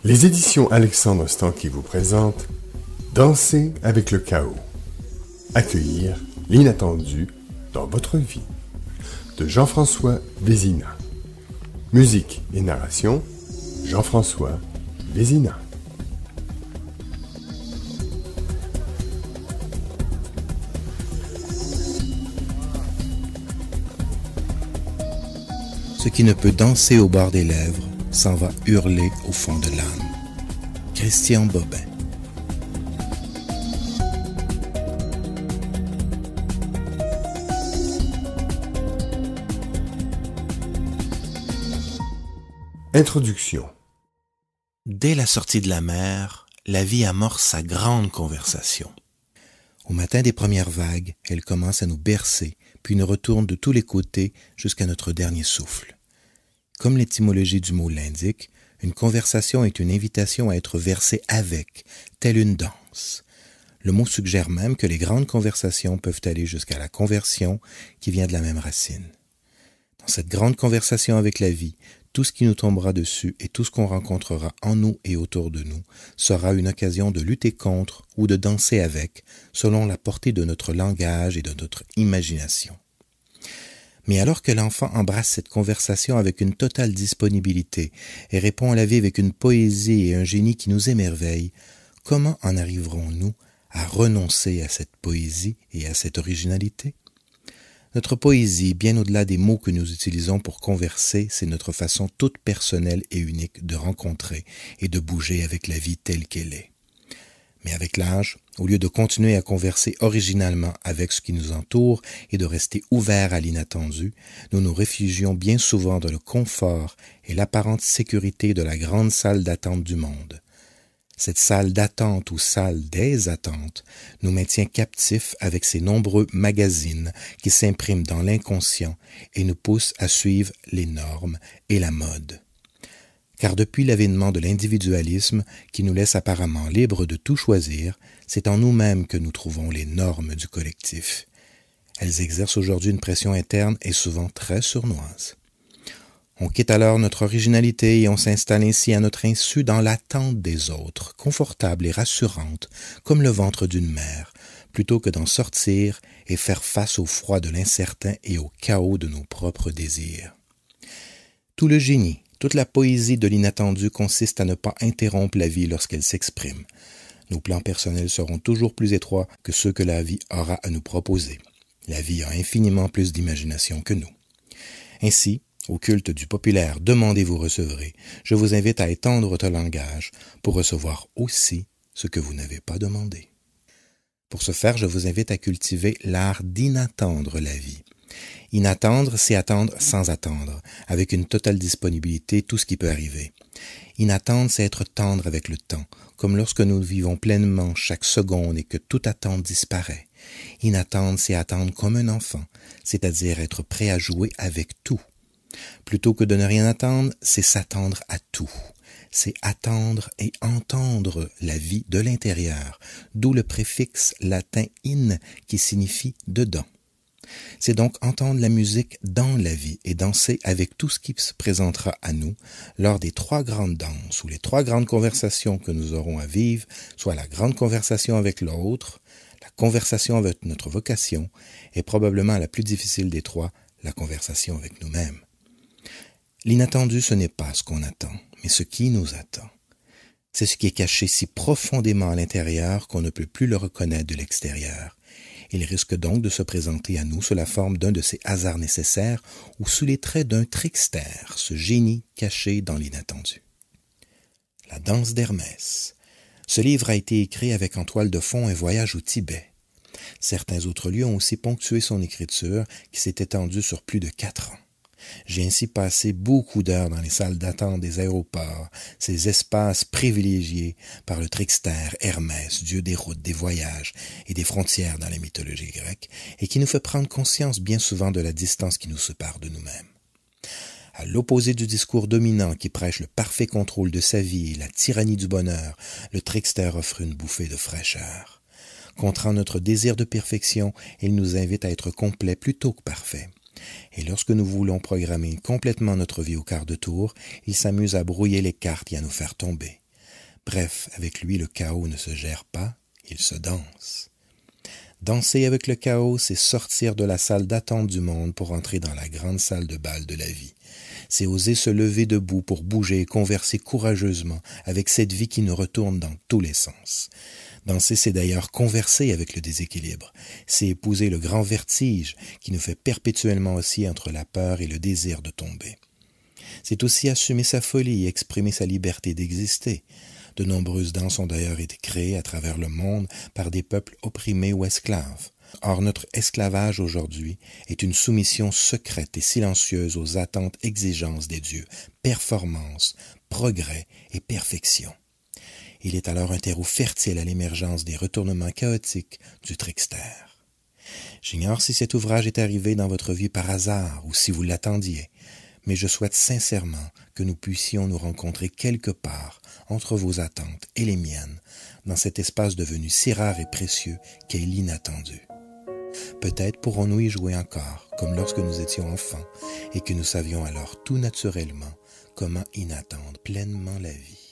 Les éditions Alexandre Stanky vous présentent Danser avec le chaos. Accueillir l'inattendu dans votre vie. De Jean-François Vézina. Musique et narration, Jean-François Vézina. Ce qui ne peut danser au bord des lèvres s'en va hurler au fond de l'âme. Christian Bobin. Introduction. Dès la sortie de la mer, la vie amorce sa grande conversation. Au matin des premières vagues, elle commence à nous bercer, puis nous retourne de tous les côtés jusqu'à notre dernier souffle. Comme l'étymologie du mot l'indique, une conversation est une invitation à être versée avec, telle une danse. Le mot suggère même que les grandes conversations peuvent aller jusqu'à la conversion qui vient de la même racine. Dans cette grande conversation avec la vie, tout ce qui nous tombera dessus et tout ce qu'on rencontrera en nous et autour de nous sera une occasion de lutter contre ou de danser avec, selon la portée de notre langage et de notre imagination. Mais alors que l'enfant embrasse cette conversation avec une totale disponibilité et répond à la vie avec une poésie et un génie qui nous émerveillent, comment en arriverons-nous à renoncer à cette poésie et à cette originalité? Notre poésie, bien au-delà des mots que nous utilisons pour converser, c'est notre façon toute personnelle et unique de rencontrer et de bouger avec la vie telle qu'elle est. Mais avec l'âge, au lieu de continuer à converser originalement avec ce qui nous entoure et de rester ouverts à l'inattendu, nous nous réfugions bien souvent dans le confort et l'apparente sécurité de la grande salle d'attente du monde. Cette salle d'attente ou salle des attentes nous maintient captifs avec ses nombreux magazines qui s'impriment dans l'inconscient et nous poussent à suivre les normes et la mode. Car depuis l'avènement de l'individualisme, qui nous laisse apparemment libres de tout choisir, c'est en nous-mêmes que nous trouvons les normes du collectif. Elles exercent aujourd'hui une pression interne et souvent très sournoise. On quitte alors notre originalité et on s'installe ainsi à notre insu dans l'attente des autres, confortable et rassurante, comme le ventre d'une mère, plutôt que d'en sortir et faire face au froid de l'incertain et au chaos de nos propres désirs. Tout le génie, toute la poésie de l'inattendu consiste à ne pas interrompre la vie lorsqu'elle s'exprime. Nos plans personnels seront toujours plus étroits que ceux que la vie aura à nous proposer. La vie a infiniment plus d'imagination que nous. Ainsi, au culte du populaire « Demandez, vous recevrez », je vous invite à étendre votre langage pour recevoir aussi ce que vous n'avez pas demandé. Pour ce faire, je vous invite à cultiver l'art d'inattendre la vie. Inattendre, c'est attendre sans attendre, avec une totale disponibilité tout ce qui peut arriver. Inattendre, c'est être tendre avec le temps, comme lorsque nous vivons pleinement chaque seconde et que toute attente disparaît. Inattendre, c'est attendre comme un enfant, c'est-à-dire être prêt à jouer avec tout. Plutôt que de ne rien attendre, c'est s'attendre à tout. C'est attendre et entendre la vie de l'intérieur, d'où le préfixe latin in qui signifie dedans. C'est donc entendre la musique dans la vie et danser avec tout ce qui se présentera à nous lors des 3 grandes danses ou les 3 grandes conversations que nous aurons à vivre, soit la grande conversation avec l'autre, la conversation avec notre vocation et probablement la plus difficile des 3, la conversation avec nous-mêmes. L'inattendu, ce n'est pas ce qu'on attend, mais ce qui nous attend. C'est ce qui est caché si profondément à l'intérieur qu'on ne peut plus le reconnaître de l'extérieur. Il risque donc de se présenter à nous sous la forme d'un de ces hasards nécessaires ou sous les traits d'un trickster, ce génie caché dans l'inattendu. La danse d'Hermès. Ce livre a été écrit avec en toile de fond un voyage au Tibet. Certains autres lieux ont aussi ponctué son écriture qui s'est étendue sur plus de 4 ans. J'ai ainsi passé beaucoup d'heures dans les salles d'attente des aéroports, ces espaces privilégiés par le trickster Hermès, dieu des routes, des voyages et des frontières dans la mythologie grecque, et qui nous fait prendre conscience bien souvent de la distance qui nous sépare de nous-mêmes. À l'opposé du discours dominant qui prêche le parfait contrôle de sa vie et la tyrannie du bonheur, le trickster offre une bouffée de fraîcheur. Contrant notre désir de perfection, il nous invite à être complet plutôt que parfait. Et lorsque nous voulons programmer complètement notre vie au quart de tour, il s'amuse à brouiller les cartes et à nous faire tomber. Bref, avec lui, le chaos ne se gère pas, il se danse. Danser avec le chaos, c'est sortir de la salle d'attente du monde pour entrer dans la grande salle de bal de la vie. C'est oser se lever debout pour bouger et converser courageusement avec cette vie qui nous retourne dans tous les sens. Danser, c'est d'ailleurs converser avec le déséquilibre. C'est épouser le grand vertige qui nous fait perpétuellement osciller entre la peur et le désir de tomber. C'est aussi assumer sa folie et exprimer sa liberté d'exister. De nombreuses danses ont d'ailleurs été créées à travers le monde par des peuples opprimés ou esclaves. Or, notre esclavage aujourd'hui est une soumission secrète et silencieuse aux attentes exigences des dieux, performance, progrès et perfection. Il est alors un terreau fertile à l'émergence des retournements chaotiques du trickster. J'ignore si cet ouvrage est arrivé dans votre vie par hasard ou si vous l'attendiez, mais je souhaite sincèrement que nous puissions nous rencontrer quelque part entre vos attentes et les miennes, dans cet espace devenu si rare et précieux qu'est l'inattendu. Peut-être pourrons-nous y jouer encore, comme lorsque nous étions enfants, et que nous savions alors tout naturellement comment inattendre pleinement la vie.